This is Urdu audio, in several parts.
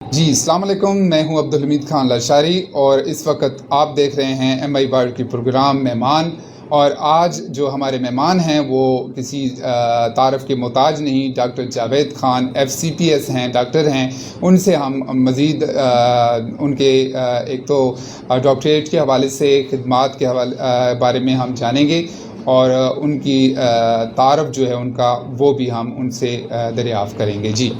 جی السلام علیکم، میں ہوں عبدالحمید خان لاشاری اور اس وقت آپ دیکھ رہے ہیں ایم آئی بارڈ کی پروگرام مہمان. اور آج جو ہمارے مہمان ہیں وہ کسی تعارف کے محتاج نہیں، ڈاکٹر جاوید خان FCPS ہیں، ڈاکٹر ہیں. ان سے ہم مزید ان کے ایک تو ڈاکٹریٹ کے حوالے سے خدمات کے بارے میں ہم جانیں گے، اور ان کی تعارف جو ہے ان کا وہ بھی ہم ان سے دریافت کریں گے. جی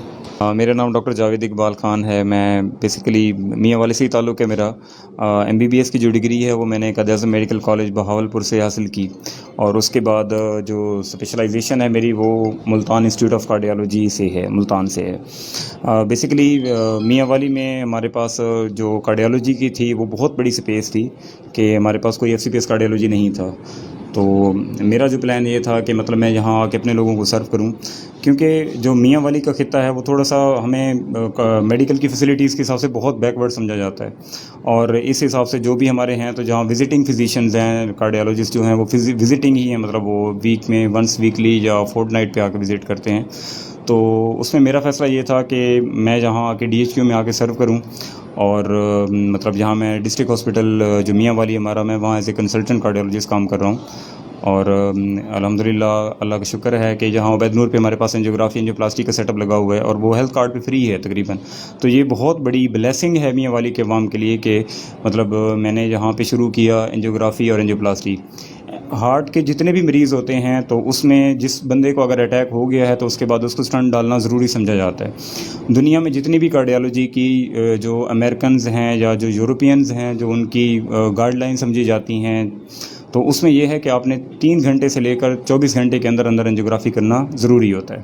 میرا نام ڈاکٹر جاوید اقبال خان ہے. میں بیسیکلی میاں والے سے ہی تعلق ہے میرا. MBBS کی جو ڈگری ہے وہ میں نے قائد اعظم میڈیکل کالج بہاولپور سے حاصل کی، اور اس کے بعد جو اسپیشلائزیشن ہے میری وہ ملتان انسٹیٹیوٹ آف کارڈیالوجی سے ہے، ملتان سے ہے. بیسیکلی میاں والی میں ہمارے پاس جو کارڈیالوجی کی تھی وہ بہت بڑی سپیس تھی کہ ہمارے پاس کوئی FCPS کارڈیالوجی نہیں تھا. تو میرا جو پلان یہ تھا کہ مطلب میں یہاں آ کے اپنے لوگوں کو سرو کروں، کیونکہ جو میاں والی کا خطہ ہے وہ تھوڑا سا ہمیں میڈیکل کی فیسلٹیز کے حساب سے بہت بیکورڈ سمجھا جاتا ہے. اور اس حساب سے جو بھی ہمارے ہیں تو جہاں وزٹنگ فزیشنز ہیں، کارڈیالوجسٹ جو ہیں وہ وزٹنگ ہی ہیں، مطلب وہ ویک میں ونس ویکلی یا فورٹ نائٹ پہ آ کے وزٹ کرتے ہیں. تو اس میں میرا فیصلہ یہ تھا کہ میں جہاں آ کے DHQ میں آ کے سرو کروں، اور مطلب جہاں میں ڈسٹرکٹ ہاسپٹل جو میاں والی ہمارا، میں وہاں ایز اے کنسلٹنٹ کارڈیالوجسٹ کام کر رہا ہوں. اور الحمدللہ اللہ کا شکر ہے کہ جہاں عبید نور پہ ہمارے پاس انجیوگرافی انجیوپلاسٹی کا سیٹ اپ لگا ہوا ہے، اور وہ ہیلتھ کارڈ پہ فری ہے تقریباً. تو یہ بہت بڑی بلیسنگ ہے میاں والی کے عوام کے لیے کہ مطلب میں نے یہاں پہ شروع کیا انجیوگرافی اور انجیوپلاسٹی. ہارٹ کے جتنے بھی مریض ہوتے ہیں تو اس میں جس بندے کو اگر اٹیک ہو گیا ہے تو اس کے بعد اس کو اسٹنٹ ڈالنا ضروری سمجھا جاتا ہے. دنیا میں جتنی بھی کارڈیالوجی کی جو امریکنز ہیں یا جو یورپینز ہیں، جو ان کی گائیڈ لائن سمجھی جاتی ہیں، تو اس میں یہ ہے کہ آپ نے 3 گھنٹے سے لے کر 24 گھنٹے کے اندر اندر انجیوگرافی کرنا ضروری ہوتا ہے.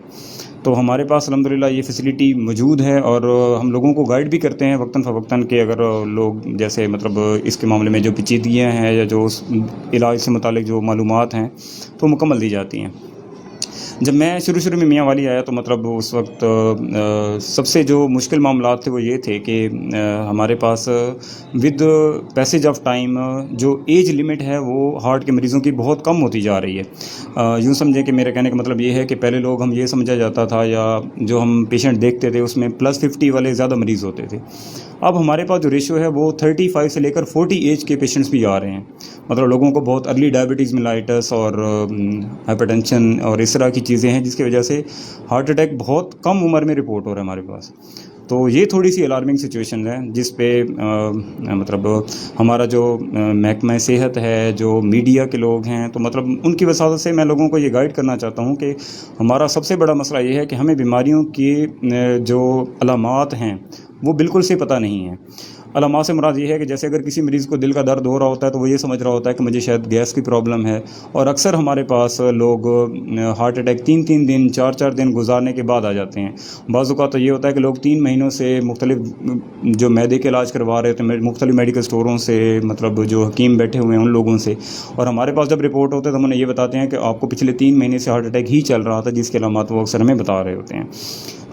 تو ہمارے پاس الحمدللہ یہ فیسلٹی موجود ہے، اور ہم لوگوں کو گائیڈ بھی کرتے ہیں وقتاً فوقتاً کہ اگر لوگ جیسے مطلب اس کے معاملے میں جو پیچیدگیاں ہیں یا جو اس علاج سے متعلق جو معلومات ہیں تو مکمل دی جاتی ہیں. جب میں شروع میں میاں والی آیا تو مطلب اس وقت سب سے جو مشکل معاملات تھے وہ یہ تھے کہ ہمارے پاس ود پیسیج آف ٹائم جو ایج لمٹ ہے وہ ہارٹ کے مریضوں کی بہت کم ہوتی جا رہی ہے. یوں سمجھیں کہ میرے کہنے کا مطلب یہ ہے کہ پہلے لوگ ہم یہ سمجھا جاتا تھا یا جو ہم پیشنٹ دیکھتے تھے اس میں +50 والے زیادہ مریض ہوتے تھے. اب ہمارے پاس جو ریشو ہے وہ 35 سے لے کر 40 ایج کے پیشنٹس بھی آ رہے ہیں. مطلب لوگوں کو بہت ارلی ڈائبٹیز ملائٹس اور ہائپر ٹینشن اور اس طرح کی چیزیں ہیں جس کی وجہ سے ہارٹ اٹیک بہت کم عمر میں رپورٹ ہو رہا ہے ہمارے پاس. تو یہ تھوڑی سی الارمنگ سچویشن ہے جس پہ مطلب ہمارا جو محکمہ صحت ہے، جو میڈیا کے لوگ ہیں، تو مطلب ان کی وساطت سے میں لوگوں کو یہ گائیڈ کرنا چاہتا ہوں کہ ہمارا سب سے بڑا مسئلہ یہ ہے کہ ہمیں بیماریوں کی جو علامات ہیں وہ بالکل سے پتہ نہیں ہیں. علامات سے مراد یہ ہے کہ جیسے اگر کسی مریض کو دل کا درد ہو رہا ہوتا ہے تو وہ یہ سمجھ رہا ہوتا ہے کہ مجھے شاید گیس کی پرابلم ہے، اور اکثر ہمارے پاس لوگ ہارٹ اٹیک 3 دن 4 دن گزارنے کے بعد آ جاتے ہیں. بعض اوقات تو یہ ہوتا ہے کہ لوگ 3 مہینوں سے مختلف جو معدے کے علاج کروا رہے ہوتے ہیں مختلف میڈیکل سٹوروں سے، مطلب جو حکیم بیٹھے ہوئے ہیں ان لوگوں سے، اور ہمارے پاس جب رپورٹ ہوتا ہے تو ہم انہیں یہ بتاتے ہیں کہ آپ کو پچھلے 3 مہینے سے ہارٹ اٹیک ہی چل رہا تھا، جس کے علامات وہ اکثر ہمیں بتا رہے ہوتے ہیں.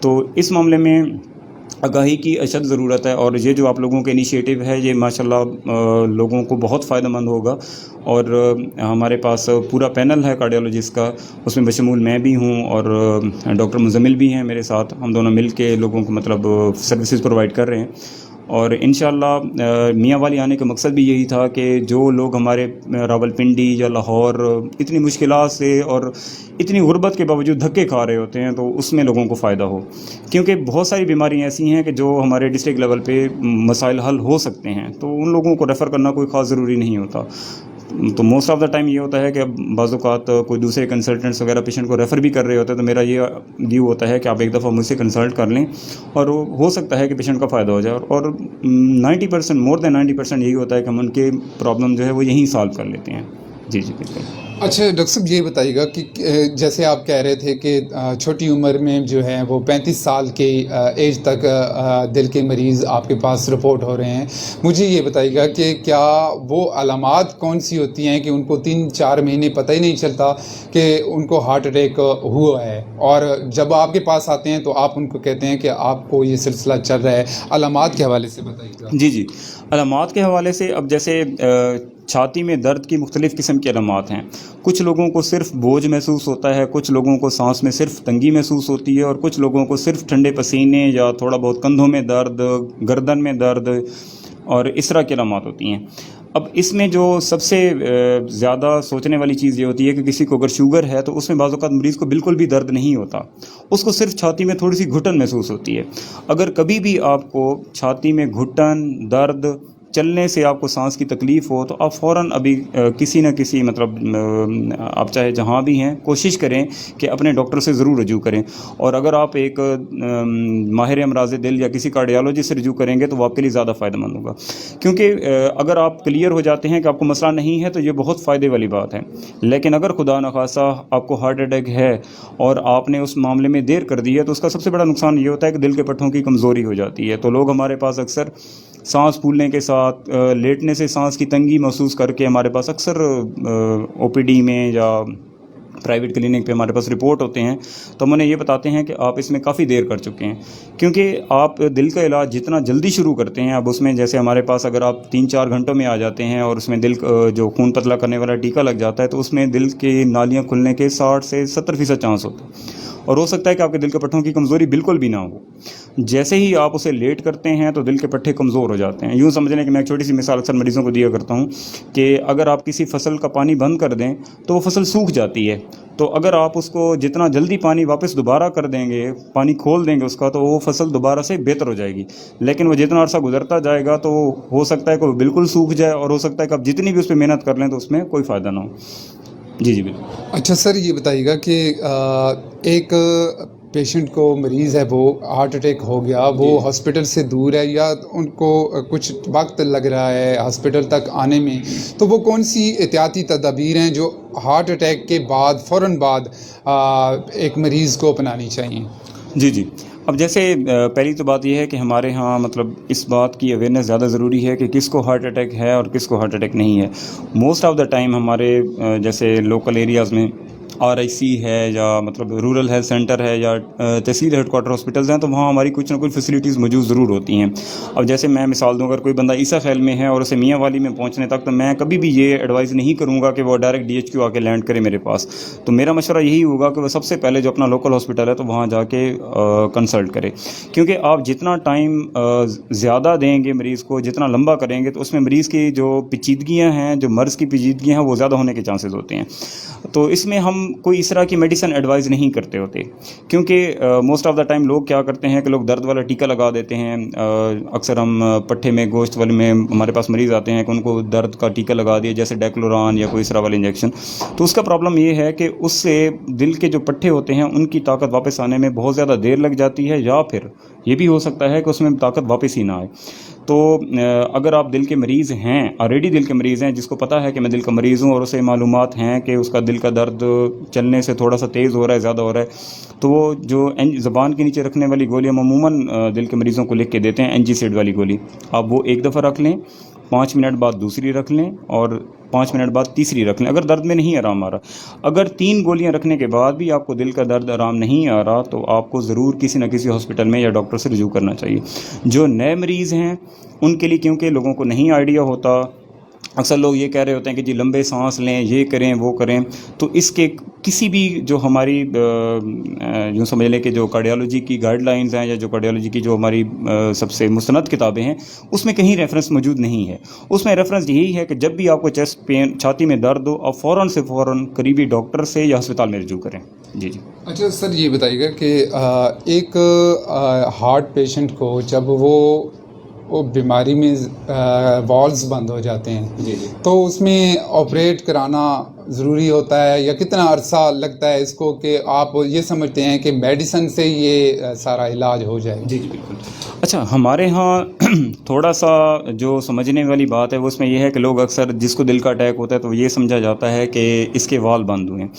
تو اس معاملے میں آگاہی کی اشد ضرورت ہے، اور یہ جو آپ لوگوں کے انیشیٹو ہے یہ ماشاءاللہ لوگوں کو بہت فائدہ مند ہوگا. اور ہمارے پاس پورا پینل ہے کارڈیالوجسٹ کا، اس میں بشمول میں بھی ہوں اور ڈاکٹر مزمل بھی ہیں میرے ساتھ. ہم دونوں مل کے لوگوں کو مطلب سروسز پرووائڈ کر رہے ہیں. اور انشاءاللہ میاں والی آنے کا مقصد بھی یہی تھا کہ جو لوگ ہمارے راولپنڈی یا لاہور اتنی مشکلات سے اور اتنی غربت کے باوجود دھکے کھا رہے ہوتے ہیں تو اس میں لوگوں کو فائدہ ہو، کیونکہ بہت ساری بیماریاں ایسی ہیں کہ جو ہمارے ڈسٹرکٹ لیول پہ مسائل حل ہو سکتے ہیں، تو ان لوگوں کو ریفر کرنا کوئی خاص ضروری نہیں ہوتا. تو موسٹ آف دا ٹائم یہ ہوتا ہے کہ اب بعض اوقات کوئی دوسرے کنسلٹنٹس وغیرہ پیشنٹ کو ریفر بھی کر رہے ہوتے ہیں، تو میرا یہ ویو ہوتا ہے کہ آپ ایک دفعہ مجھ سے کنسلٹ کر لیں اور ہو سکتا ہے کہ پیشنٹ کا فائدہ ہو جائے. اور 90% مور دین 90% یہی ہوتا ہے کہ ہم ان کے پرابلم جو ہے وہ یہیں سالو کر لیتے ہیں. جی بالکل. اچھا ڈاکٹر صاحب یہ بتائیے گا کہ جیسے آپ کہہ رہے تھے کہ چھوٹی عمر میں جو ہے وہ 35 سال کے ایج تک دل کے مریض آپ کے پاس رپورٹ ہو رہے ہیں. مجھے یہ بتائیے گا کہ کیا وہ علامات کون سی ہوتی ہیں کہ ان کو 3-4 مہینے پتہ ہی نہیں چلتا کہ ان کو ہارٹ اٹیک ہوا ہے، اور جب آپ کے پاس آتے ہیں تو آپ ان کو کہتے ہیں کہ آپ کو یہ سلسلہ چل رہا ہے؟ علامات کے حوالے سے بتائیے گا. جی علامات کے حوالے سے اب جیسے چھاتی میں درد کی مختلف قسم کی علامات ہیں. کچھ لوگوں کو صرف بوجھ محسوس ہوتا ہے, کچھ لوگوں کو سانس میں صرف تنگی محسوس ہوتی ہے, اور کچھ لوگوں کو صرف ٹھنڈے پسینے یا تھوڑا بہت کندھوں میں درد, گردن میں درد اور اس طرح کی علامات ہوتی ہیں. اب اس میں جو سب سے زیادہ سوچنے والی چیز یہ ہوتی ہے کہ کسی کو اگر شوگر ہے تو اس میں بعض اوقات مریض کو بالکل بھی درد نہیں ہوتا, اس کو صرف چھاتی میں تھوڑی سی گھٹن محسوس ہوتی ہے. اگر کبھی بھی آپ کو چھاتی میں گھٹن, درد, چلنے سے آپ کو سانس کی تکلیف ہو تو آپ فوراً ابھی کسی نہ کسی مطلب آپ چاہے جہاں بھی ہیں کوشش کریں کہ اپنے ڈاکٹر سے ضرور رجوع کریں. اور اگر آپ ایک ماہر امراض دل یا کسی کارڈیالوجسٹ سے رجوع کریں گے تو وہ آپ کے لیے زیادہ فائدہ مند ہوگا, کیونکہ اگر آپ کلیئر ہو جاتے ہیں کہ آپ کو مسئلہ نہیں ہے تو یہ بہت فائدے والی بات ہے. لیکن اگر خدا نخواستہ آپ کو ہارٹ اٹیک ہے اور آپ نے اس معاملے میں دیر کر دی ہے تو اس کا سب سے بڑا نقصان یہ ہوتا ہے کہ دل کے پٹھوں کی کمزوری ہو جاتی ہے. تو لوگ ہمارے پاس اکثر سانس پھولنے کے ساتھ, لیٹنے سے سانس کی تنگی محسوس کر کے ہمارے پاس اکثر او پی ڈی میں یا پرائیویٹ کلینک پہ ہمارے پاس رپورٹ ہوتے ہیں تو ہم انہیں یہ بتاتے ہیں کہ آپ اس میں کافی دیر کر چکے ہیں, کیونکہ آپ دل کا علاج جتنا جلدی شروع کرتے ہیں, اب اس میں جیسے ہمارے پاس اگر آپ 3-4 گھنٹوں میں آ جاتے ہیں اور اس میں دل جو خون پتلا کرنے والا ٹیکہ لگ جاتا ہے تو اس میں دل کی نالیاں کھلنے کے 60 سے 70% چانس ہوتے ہیں, اور ہو سکتا ہے کہ آپ کے دل کے پٹھوں کی کمزوری بالکل بھی نہ ہو. جیسے ہی آپ اسے لیٹ کرتے ہیں تو دل کے پٹھے کمزور ہو جاتے ہیں. یوں سمجھ لیں کہ میں ایک چھوٹی سی مثال اکثر مریضوں کو دیا کرتا ہوں کہ اگر آپ کسی فصل کا پانی بند کر دیں تو وہ فصل سوکھ جاتی ہے, تو اگر آپ اس کو جتنا جلدی پانی واپس دوبارہ کر دیں گے, پانی کھول دیں گے اس کا, تو وہ فصل دوبارہ سے بہتر ہو جائے گی. لیکن وہ جتنا عرصہ گزرتا جائے گا تو ہو سکتا ہے کہ وہ بالکل سوکھ جائے, اور ہو سکتا ہے کہ آپ جتنی بھی اس پہ محنت کر لیں تو اس میں کوئی فائدہ نہ ہو. جی بالکل. اچھا سر, یہ بتائیے گا کہ ایک پیشنٹ کو, مریض ہے وہ ہارٹ اٹیک ہو گیا, وہ ہاسپٹل سے دور ہے یا ان کو کچھ وقت لگ رہا ہے ہاسپٹل تک آنے میں, تو وہ کون سی احتیاطی تدابیر ہیں جو ہارٹ اٹیک کے بعد فوراً بعد ایک مریض کو اپنانی چاہیے؟ جی. اب جیسے پہلی تو بات یہ ہے کہ ہمارے ہاں مطلب اس بات کی اویئرنیس زیادہ ضروری ہے کہ کس کو ہارٹ اٹیک ہے اور کس کو ہارٹ اٹیک نہیں ہے. موسٹ آف دا ٹائم ہمارے جیسے لوکل ایریاز میں RIC ہے یا مطلب رورل ہیلتھ سینٹر ہے یا تحصیل ہیڈ کوارٹر ہاسپٹلز ہیں, تو وہاں ہماری کچھ نہ کچھ فیسلٹیز موجود ضرور ہوتی ہیں. اب جیسے میں مثال دوں, اگر کوئی بندہ عیسیٰ خیل میں ہے اور اسے میاں والی میں پہنچنے تک, تو میں کبھی بھی یہ ایڈوائز نہیں کروں گا کہ وہ ڈائریکٹ DHQ آ کے لینڈ کرے میرے پاس. تو میرا مشورہ یہی ہوگا کہ وہ سب سے پہلے جو اپنا لوکل ہاسپٹل ہے تو وہاں جا کے کنسلٹ کرے, کیونکہ آپ جتنا ٹائم زیادہ دیں گے مریض کو, جتنا لمبا کریں گے, تو اس میں مریض کی جو پیچیدگیاں ہیں, جو مرض کی پیچیدگیاں ہیں, وہ زیادہ ہونے کے چانسز ہوتے ہیں. تو اس میں ہم کوئی اس طرح کی میڈیسن ایڈوائز نہیں کرتے ہوتے, کیونکہ موسٹ آف دا ٹائم لوگ کیا کرتے ہیں کہ لوگ درد والا ٹیکہ لگا دیتے ہیں. اکثر ہم پٹھے میں, گوشت والے میں ہمارے پاس مریض آتے ہیں کہ ان کو درد کا ٹیکہ لگا دیا, جیسے ڈیکلوران یا کوئی اس طرح والا انجیکشن. تو اس کا پرابلم یہ ہے کہ اس سے دل کے جو پٹھے ہوتے ہیں ان کی طاقت واپس آنے میں بہت زیادہ دیر لگ جاتی ہے, یا پھر یہ بھی ہو سکتا ہے کہ اس میں طاقت واپس ہی نہ آئے. تو اگر آپ دل کے مریض ہیں, آلریڈی دل کے مریض ہیں, جس کو پتہ ہے کہ میں دل کا مریض ہوں اور اسے معلومات ہیں کہ اس کا دل کا درد چلنے سے تھوڑا سا تیز ہو رہا ہے, زیادہ ہو رہا ہے, تو وہ جو زبان کے نیچے رکھنے والی گولی ہم عموماً دل کے مریضوں کو لکھ کے دیتے ہیں, NG-سیڈ والی گولی, آپ وہ ایک دفعہ رکھ لیں, 5 منٹ بعد دوسری رکھ لیں, اور 5 منٹ بعد تیسری رکھ لیں. اگر درد میں نہیں آرام آ رہا, اگر 3 گولیاں رکھنے کے بعد بھی آپ کو دل کا درد آرام نہیں آ رہا, تو آپ کو ضرور کسی نہ کسی ہاسپٹل میں یا ڈاکٹر سے رجوع کرنا چاہیے. جو نئے مریض ہیں ان کے لیے, کیونکہ لوگوں کو نہیں آئیڈیا ہوتا, اکثر لوگ یہ کہہ رہے ہوتے ہیں کہ جی لمبے سانس لیں, یہ کریں وہ کریں, تو اس کے کسی بھی جو ہماری یوں سمجھ لیں کہ جو کارڈیالوجی کی گائیڈ لائنز ہیں یا جو کارڈیالوجی کی جو ہماری سب سے مستند کتابیں ہیں, اس میں کہیں ریفرنس موجود نہیں ہے. اس میں ریفرنس یہی ہے کہ جب بھی آپ کو چیسٹ پین, چھاتی میں درد ہو, آپ فوراً سے فوراً قریبی ڈاکٹر سے یا ہسپتال میں رجوع کریں. جی. اچھا سر, یہ بتائیے گا کہ ایک ہارٹ پیشنٹ کو جب وہ بیماری میں والز بند ہو جاتے ہیں, تو اس میں آپریٹ کرانا ضروری ہوتا ہے, یا کتنا عرصہ لگتا ہے اس کو کہ آپ یہ سمجھتے ہیں کہ میڈیسن سے یہ سارا علاج ہو جائے؟ جی بالکل. اچھا, ہمارے ہاں تھوڑا سا جو سمجھنے والی بات ہے وہ اس میں یہ ہے کہ لوگ اکثر جس کو دل کا اٹیک ہوتا ہے تو یہ سمجھا جاتا ہے کہ اس کے وال بند ہوئے ہیں.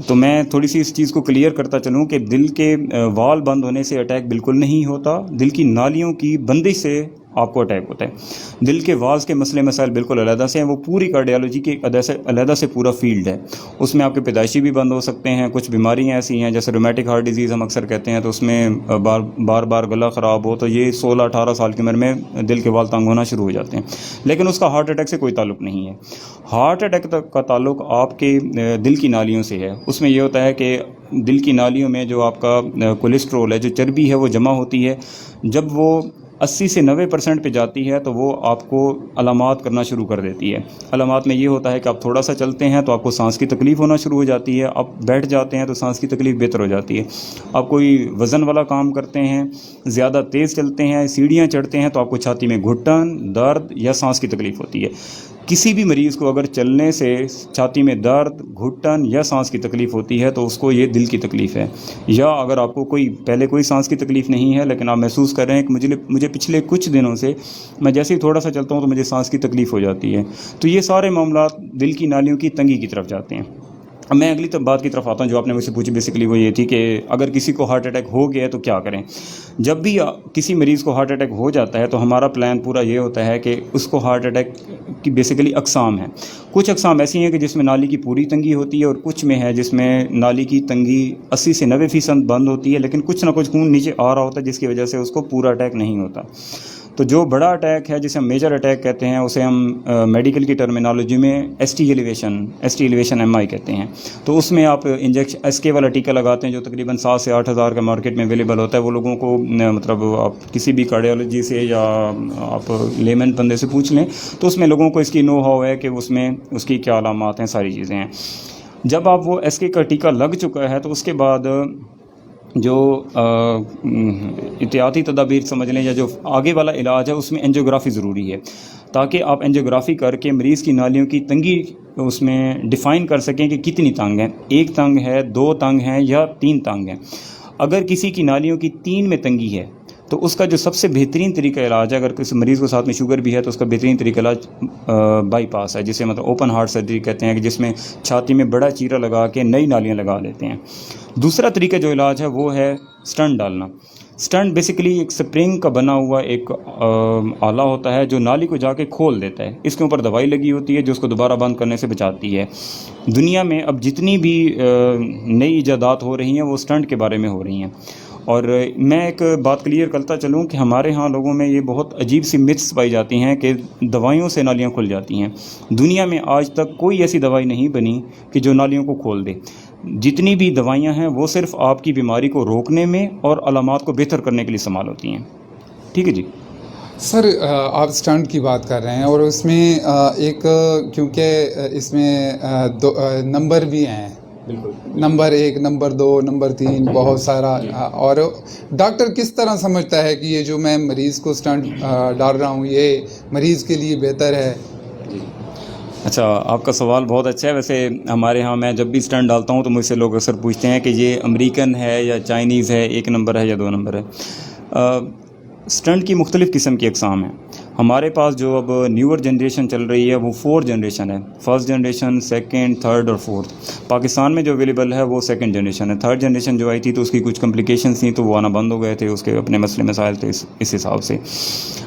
تو میں تھوڑی سی اس چیز کو کلیئر کرتا چلوں کہ دل کے وال بند ہونے سے اٹیک بالکل نہیں ہوتا, دل کی نالیوں کی بندش سے آپ کو اٹیک ہوتا ہے۔ دل کے والز کے مسئلے مسائل بالکل علیحدہ سے ہیں، وہ پوری کارڈیالوجی کی علیحدہ سے پورا فیلڈ ہے۔ اس میں آپ کے پیدائشی بھی بند ہو سکتے ہیں، کچھ بیماریاں ایسی ہیں جیسے رومیٹک ہارٹ ڈیزیز ہم اکثر کہتے ہیں، تو اس میں بار بار گلا خراب ہو تو یہ 16-18 سال کی عمر میں دل کے وال تنگ ہونا شروع ہو جاتے ہیں، لیکن اس کا ہارٹ اٹیک سے کوئی تعلق نہیں ہے۔ ہارٹ اٹیک کا تعلق آپ کے دل کی نالیوں سے ہے۔ اس میں یہ ہوتا ہے کہ دل کی نالیوں میں جو آپ کا کولیسٹرول ہے، جو چربی ہے، وہ جمع ہوتی ہے۔ جب وہ 80 سے 90% پہ جاتی ہے تو وہ آپ کو علامات کرنا شروع کر دیتی ہے۔ علامات میں یہ ہوتا ہے کہ آپ تھوڑا سا چلتے ہیں تو آپ کو سانس کی تکلیف ہونا شروع ہو جاتی ہے، آپ بیٹھ جاتے ہیں تو سانس کی تکلیف بہتر ہو جاتی ہے، آپ کوئی وزن والا کام کرتے ہیں، زیادہ تیز چلتے ہیں، سیڑھیاں چڑھتے ہیں تو آپ کو چھاتی میں گھٹن، درد یا سانس کی تکلیف ہوتی ہے۔ کسی بھی مریض کو اگر چلنے سے چھاتی میں درد، گھٹن یا سانس کی تکلیف ہوتی ہے تو اس کو یہ دل کی تکلیف ہے۔ یا اگر آپ کو پہلے کوئی سانس کی تکلیف نہیں ہے لیکن آپ محسوس کر رہے ہیں کہ مجھے پچھلے کچھ دنوں سے میں جیسے ہی تھوڑا سا چلتا ہوں تو مجھے سانس کی تکلیف ہو جاتی ہے، تو یہ سارے معاملات دل کی نالیوں کی تنگی کی طرف جاتے ہیں۔ اب میں اگلی بات کی طرف آتا ہوں جو آپ نے مجھ سے پوچھی، بیسیکلی وہ یہ تھی کہ اگر کسی کو ہارٹ اٹیک ہو گیا ہے تو کیا کریں۔ جب بھی کسی مریض کو ہارٹ اٹیک ہو جاتا ہے تو ہمارا پلان پورا یہ ہوتا ہے کہ اس کو ہارٹ اٹیک کی بیسیکلی اقسام ہیں۔ کچھ اقسام ایسی ہیں کہ جس میں نالی کی پوری تنگی ہوتی ہے، اور کچھ میں ہے جس میں نالی کی تنگی 80 سے 90% بند ہوتی ہے، لیکن کچھ نہ کچھ خون نیچے آ رہا ہوتا ہے جس کی وجہ سے اس کو پورا اٹیک نہیں ہوتا۔ تو جو بڑا اٹیک ہے جسے ہم میجر اٹیک کہتے ہیں، اسے ہم میڈیکل کی ٹرمینالوجی میں ایس ٹی ایلیویشن ایم آئی کہتے ہیں۔ تو اس میں آپ انجیکشن ایس کے والا ٹیکہ لگاتے ہیں جو تقریباً 7 سے 8 ہزار کا مارکیٹ میں اویلیبل ہوتا ہے۔ وہ لوگوں کو مطلب آپ کسی بھی کارڈیالوجی سے یا آپ لیمن بندے سے پوچھ لیں تو اس میں لوگوں کو اس کی نو ہاؤ ہے کہ اس میں اس کی کیا علامات ہیں، ساری چیزیں ہیں۔ جب آپ وہ ایس کے کا ٹیکہ لگ چکا ہے تو اس کے بعد جو احتیاطی تدابیر سمجھ لیں یا جو آگے والا علاج ہے اس میں اینجیوگرافی ضروری ہے، تاکہ آپ اینجیوگرافی کر کے مریض کی نالیوں کی تنگی اس میں ڈیفائن کر سکیں کہ کتنی تنگ ہیں، 1 تنگ ہے، 2 تنگ ہیں یا 3 تنگ ہیں۔ اگر کسی کی نالیوں کی 3 میں تنگی ہے تو اس کا جو سب سے بہترین طریقہ علاج ہے، اگر کسی مریض کو ساتھ میں شوگر بھی ہے تو اس کا بہترین طریقہ علاج بائی پاس ہے، جسے مطلب اوپن ہارٹ سرجری کہتے ہیں، کہ جس میں چھاتی میں بڑا چیرا لگا کے نئی نالیاں لگا لیتے ہیں۔ دوسرا طریقہ جو علاج ہے وہ ہے سٹنٹ ڈالنا۔ سٹنٹ بیسیکلی ایک سپرنگ کا بنا ہوا ایک آلہ ہوتا ہے جو نالی کو جا کے کھول دیتا ہے، اس کے اوپر دوائی لگی ہوتی ہے جو اس کو دوبارہ بند کرنے سے بچاتی ہے۔ دنیا میں اب جتنی بھی نئی ایجادات ہو رہی ہیں وہ سٹنٹ کے بارے میں ہو رہی ہیں۔ اور میں ایک بات کلیئر کرتا چلوں کہ ہمارے ہاں لوگوں میں یہ بہت عجیب سی متس پائی جاتی ہیں کہ دوائیوں سے نالیاں کھل جاتی ہیں۔ دنیا میں آج تک کوئی ایسی دوائی نہیں بنی کہ جو نالیوں کو کھول دے۔ جتنی بھی دوائیاں ہیں وہ صرف آپ کی بیماری کو روکنے میں اور علامات کو بہتر کرنے کے لیے استعمال ہوتی ہیں۔ ٹھیک ہے جی سر، آپ سٹنٹ کی بات کر رہے ہیں اور اس میں ایک کیونکہ اس میں نمبر بھی ہیں، بالکل، نمبر 1، نمبر 2، نمبر 3، بہت سارا، اور ڈاکٹر کس طرح سمجھتا ہے کہ یہ جو میں مریض کو سٹنٹ ڈال رہا ہوں یہ مریض کے لیے بہتر ہے؟ اچھا، آپ کا سوال بہت اچھا ہے۔ ویسے ہمارے ہاں میں جب بھی سٹنٹ ڈالتا ہوں تو مجھ سے لوگ اکثر پوچھتے ہیں کہ یہ امریکن ہے یا چائنیز ہے، 1 نمبر ہے یا 2 نمبر ہے۔ سٹنٹ کی مختلف قسم کی اقسام ہیں۔ ہمارے پاس جو اب نیور جنریشن چل رہی ہے وہ 4 جنریشن ہے، 1st جنریشن، 2nd، 3rd اور 4th۔ پاکستان میں جو اویلیبل ہے وہ 2nd جنریشن ہے۔ 3rd جنریشن جو آئی تھی تو اس کی کچھ کمپلیکیشنز تھیں تو وہ آنا بند ہو گئے تھے، اس کے اپنے مسئلے مسائل تھے اس حساب سے۔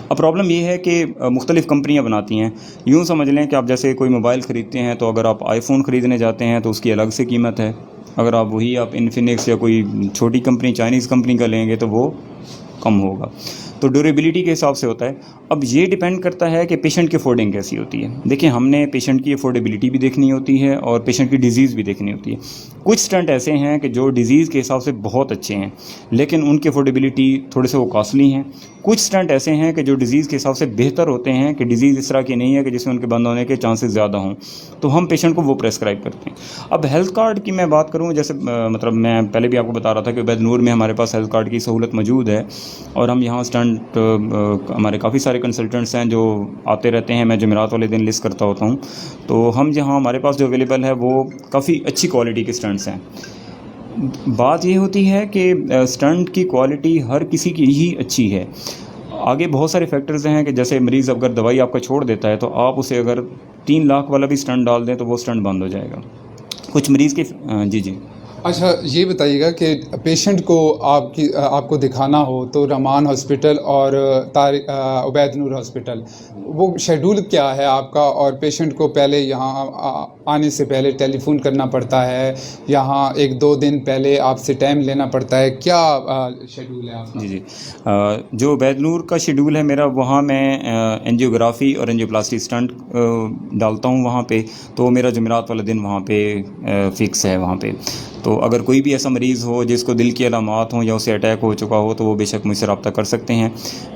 اب پرابلم یہ ہے کہ مختلف کمپنیاں بناتی ہیں۔ یوں سمجھ لیں کہ آپ جیسے کوئی موبائل خریدتے ہیں تو اگر آپ آئی فون خریدنے جاتے ہیں تو اس کی الگ سے قیمت ہے، اگر آپ انفینکس یا کوئی چھوٹی کمپنی چائنیز کمپنی کا لیں گے تو وہ کم ہوگا۔ تو ڈیوریبلٹی کے حساب سے ہوتا ہے۔ اب یہ ڈیپینڈ کرتا ہے کہ پیشنٹ کی افورڈنگ کیسی ہوتی ہے۔ دیکھیں، ہم نے پیشنٹ کی افورڈیبلٹی بھی دیکھنی ہوتی ہے اور پیشنٹ کی ڈیزیز بھی دیکھنی ہوتی ہے۔ کچھ سٹنٹ ایسے ہیں کہ جو ڈیزیز کے حساب سے بہت اچھے ہیں لیکن ان کی افورڈیبلٹی تھوڑے سے وہ کاسٹلی ہیں۔ کچھ سٹنٹ ایسے ہیں کہ جو ڈیزیز کے حساب سے بہتر ہوتے ہیں کہ ڈیزیز اس طرح کی نہیں ہے کہ جس میں ان کے بند ہونے کے چانسز زیادہ ہوں، تو ہم پیشنٹ کو وہ پریسکرائب کرتے ہیں۔ اب ہیلتھ کارڈ کی میں بات کروں، جیسے مطلب میں پہلے بھی آپ کو بتا رہا تھا کہ عبید نور میں ہمارے پاس ہیلتھ کارڈ کی سہولت موجود ہے، اور ہم یہاں سٹنٹ ہمارے کافی سارے کنسلٹنٹس ہیں جو آتے رہتے ہیں، میں جمعرات والے دن لسٹ کرتا ہوتا ہوں، تو ہم جہاں ہمارے پاس جو اویلیبل ہے وہ کافی اچھی کوالٹی کے سٹنٹس ہیں۔ بات یہ ہوتی ہے کہ سٹنٹ کی کوالٹی ہر کسی کی ہی اچھی ہے۔ آگے بہت سارے فیکٹرز ہیں کہ جیسے مریض اگر دوائی آپ کا چھوڑ دیتا ہے تو آپ اسے اگر 3 لاکھ والا بھی سٹنٹ ڈال دیں تو وہ سٹنٹ بند ہو جائے گا۔ کچھ مریض کے جی اچھا یہ بتائیے گا کہ پیشنٹ کو آپ کو دکھانا ہو تو رحمان ہاسپٹل اور عبید نور ہاسپٹل، وہ شیڈول کیا ہے آپ کا؟ اور پیشنٹ کو پہلے یہاں آنے سے پہلے ٹیلی فون کرنا پڑتا ہے، یہاں 1-2 دن پہلے آپ سے ٹائم لینا پڑتا ہے، کیا شیڈول ہے آپ کا؟ جی جو عبید نور کا شیڈول ہے میرا، وہاں میں اینجیوگرافی اور اینجیوپلاسٹی اسٹنٹ ڈالتا ہوں وہاں پہ، تو میرا جمعرات والا دن وہاں پہ فکس ہے وہاں پہ. تو اگر کوئی بھی ایسا مریض ہو جس کو دل کی علامات ہوں یا اسے اٹیک ہو چکا ہو تو وہ بے شک مجھ سے رابطہ کر سکتے ہیں.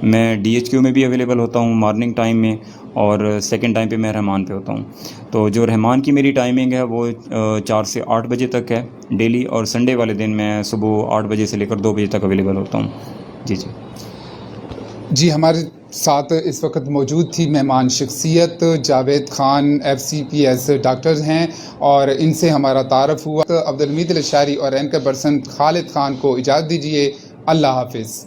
میں DHQ میں بھی اویلیبل ہوتا ہوں مارننگ ٹائم میں، اور سیکنڈ ٹائم پہ میں رحمان پہ ہوتا ہوں. تو جو رحمان کی میری ٹائمنگ ہے وہ 4 سے 8 بجے تک ہے ڈیلی، اور سنڈے والے دن میں صبح 8 بجے سے لے کر 2 بجے تک اویلیبل ہوتا ہوں. جی ہمارے ساتھ اس وقت موجود تھی مہمان شخصیت جاوید خان FCPS ڈاکٹر ہیں، اور ان سے ہمارا تعارف ہوا. عبدالحمید الاشعری اور اینکر پرسن خالد خان کو اجازت دیجیے. اللہ حافظ.